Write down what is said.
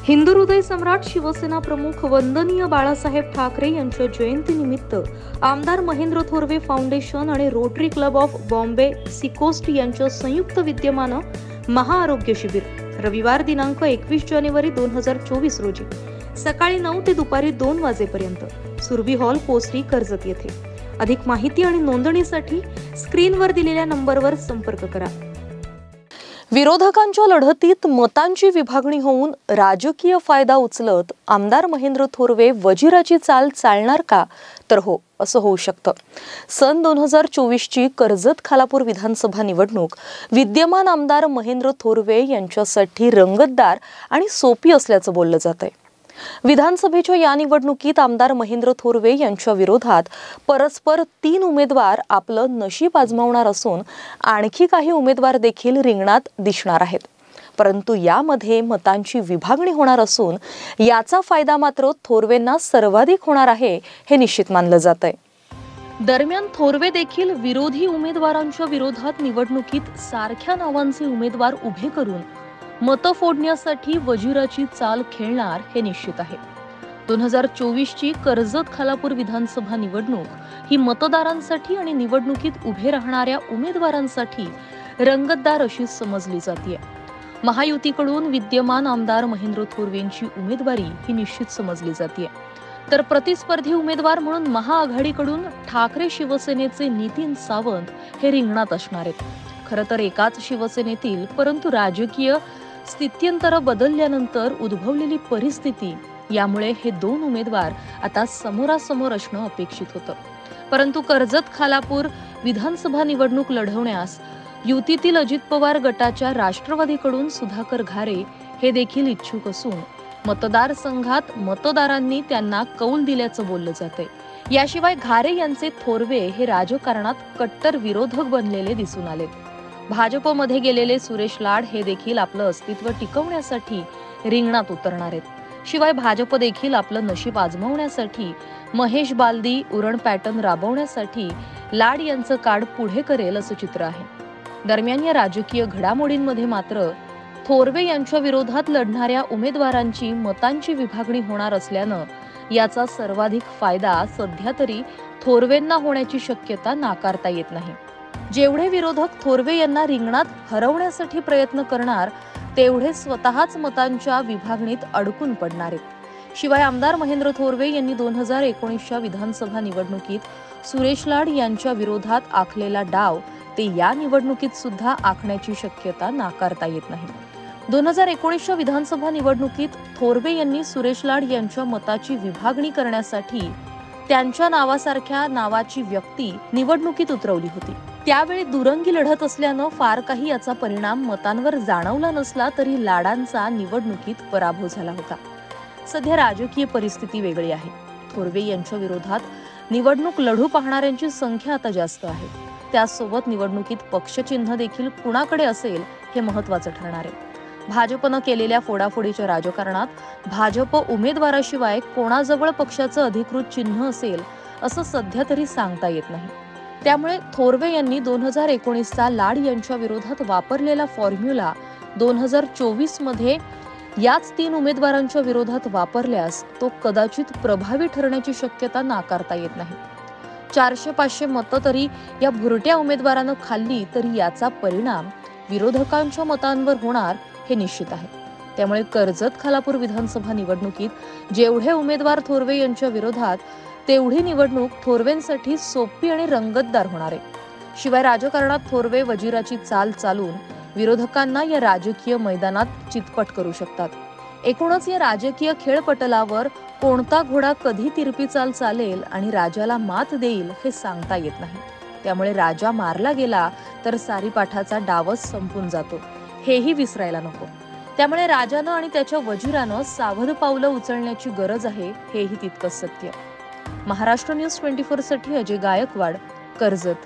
हिंदू हृदय सम्राट शिवसेना प्रमुख वंदनीय बाळासाहेब ठाकरे यांच्या जयंतीनिमित्त आमदार महेंद्र थोरवे फाउंडेशन आणि रोटरी क्लब ऑफ बॉम्बे सिकोस्ट यांच्या संयुक्त विद्यमानं महाआरोग्य शिबिर रविवार दिनांक 21 जानेवारी 2024 रोजी सकाळी 9 ते दुपारी 2 वाजेपर्यंत सुरभी हॉल पोस्टी कर्जत येथे। अधिक माहिती आणि नोंदणीसाठी स्क्रीनवर दिलेल्या नंबरवर संपर्क करा। विरोधकांच्या लढतीत मतांची विभागणी होऊन राजकीय फायदा उचलत आमदार महेंद्र थोरवे वजिराची चाल चालणार का? तर हो, असं होऊ शकतं। सन 2024 ची कर्जत खालापूर विधानसभा निवडणूक विद्यमान आमदार महेंद्र थोरवे यांच्यासाठी रंगतदार आणि सोपी असल्याचं बोललं जातंय। विधानसभेच्या या निवडणुकीत आमदार महेंद्र थोरवे यांच्या विरोधात परस्पर 3 उमेदवार आपलं नशीब आजमावणार असून आणखी काही उमेदवार देखील रिंगणात दिसणार आहेत। परंतु यामध्ये मतांची विभागणी होणार असून याचा फायदा मात्र थोरवेंना सर्वाधिक होणार आहे हे निश्चित मानलं जातंय। दरम्यान थोरवे देखील विरोधी उमेदवारांच्या विरोधात निवडणुकीत सारख्या नावांचे उमेदवार उभे करून मतं फोडण्यासाठी वजिराची चाल खेळणार हे निश्चित आहे। 2024 ची कर्जत खालापूर विधानसभा निवडणूक ही मतदारांसाठी आणि निवडणुकीत उभे राहणाऱ्या उमेदवारांसाठी रंगतदार अशी समजली जाते। महायुतीकडून विद्यमान आमदार महेंद्र थोरवेंची उमेदवारी ही निश्चित समजली जाते, तर प्रतिस्पर्धी उमेदवार म्हणून महाआघाडीकडून ठाकरे शिवसेनेचे नितीन सावंत हे रिंगणात असणार आहेत। खरं तर एकाच शिवसेनेतील परंतु राजकीय स्थित्यंतर बदलल्यानंतर उद्भवलेली परिस्थिती यामुळे हे 2 उमेदवार आता समोरासमोर असणं अपेक्षित होतं। परंतु कर्जत खालापूर विधानसभा निवडणूक लढवण्यास युतीतील अजित पवार गटाच्या राष्ट्रवादीकडून सुधाकर घारे हे देखील इच्छुक असून मतदारसंघात मतदारांनी त्यांना कौल दिल्याचं बोललं जातंय। याशिवाय घारे यांचे थोरवे हे राजकारणात कट्टर विरोधक बनलेले दिसून आलेत। भाजपमध्ये गेलेले सुरेश लाड हे देखील आपलं अस्तित्व टिकवण्यासाठी रिंगणात उतरणार आहेत। शिवाय भाजप देखील आपलं नशीब आजमावण्यासाठी महेश बालदी उरण पॅटर्न राबवण्यासाठी लाड यांचं कार्ड पुढे करेल असं चित्र आहे। दरम्यान या राजकीय घडामोडींमध्ये मात्र थोरवे यांच्या विरोधात लढणाऱ्या उमेदवारांची मतांची विभागणी होणार असल्यानं याचा सर्वाधिक फायदा सध्या तरी थोरवेंना होण्याची शक्यता नाकारता येत नाही। जेवढे विरोधक थोरवे यांना रिंगणात हरवण्यासाठी प्रयत्न करणार तेवढे स्वतःच मतांच्या विभागणीत अडकून पडणार आहेत। शिवाय आमदार महेंद्र थोरवे यांनी 2019च्या विधानसभा निवडणुकीत सुरेश लाड यांच्या विरोधात आखलेला डाव ते या निवडणुकीत सुद्धा आखण्याची शक्यता नाकारता येत नाही। 2019च्या विधानसभा निवडणुकीत थोरवे यांनी सुरेश लाड यांच्या मताची विभागणी करण्यासाठी त्यांच्या नावासारख्या नावाची व्यक्ती निवडणुकीत उतरवली होती। त्यावेळी दुरंगी लढत असल्यानं फार काही याचा परिणाम मतांवर जाणवला नसला तरी लाडांचा निवडणुकीत पराभव झाला होता। सध्या राजकीय परिस्थिती वेगळी आहे। थोरवे यांच्या विरोधात निवडणूक लढू पाहणाऱ्यांची संख्या आता जास्त आहे। त्यासोबत निवडणुकीत पक्षचिन्ह देखील कुणाकडे असेल हे महत्त्वाचं ठरणार आहे। भाजपनं केलेल्या फोडाफोडीच्या राजकारणात भाजप उमेदवाराशिवाय कोणाजवळ पक्षाचं अधिकृत चिन्ह असेल असं सध्या तरी सांगता येत नाही। त्यामुळे थोरवे यांनी 2019चा लाड यांच्या विरोधात वापरलेला फॉर्म्युला 2024 मध्ये याच 3 उमेदवारांच्या विरोधात वापरल्यास तो कदाचित प्रभावी ठरण्याची शक्यता नाकारता येत नाही। 400-500 मतं तरी या भुरट्या उमेदवारानं खाल्ली तरी याचा परिणाम विरोधकांच्या मतांवर होणार हे निश्चित आहे। त्यामुळे कर्जत खालापूर विधानसभा निवडणुकीत जेवढे उमेदवार थोरवे यांच्या विरोधात तेवढी निवडणूक थोरवेंसाठी सोपी आणि रंगतदार होणार आहे। शिवाय राजकारणात थोरवे वजिराची चाल चालून विरोधकांना या राजकीय मैदानात चितपट करू शकतात। एकूणच या राजकीय खेळपटलावर कोणता घोडा कधी तिरपी चाल चालेल आणि राजाला मात देईल हे सांगता येत नाही। त्यामुळे राजा मारला गेला तर सारीपाठाचा डावच संपून जातो हेही विसरायला नको। त्यामुळे राजानं आणि त्याच्या वजिरानं सावध पावलं उचलण्याची गरज आहे हेही तितकंच सत्य। महाराष्ट्र न्यूज 24 साठी अजय गायकवाड, कर्जत।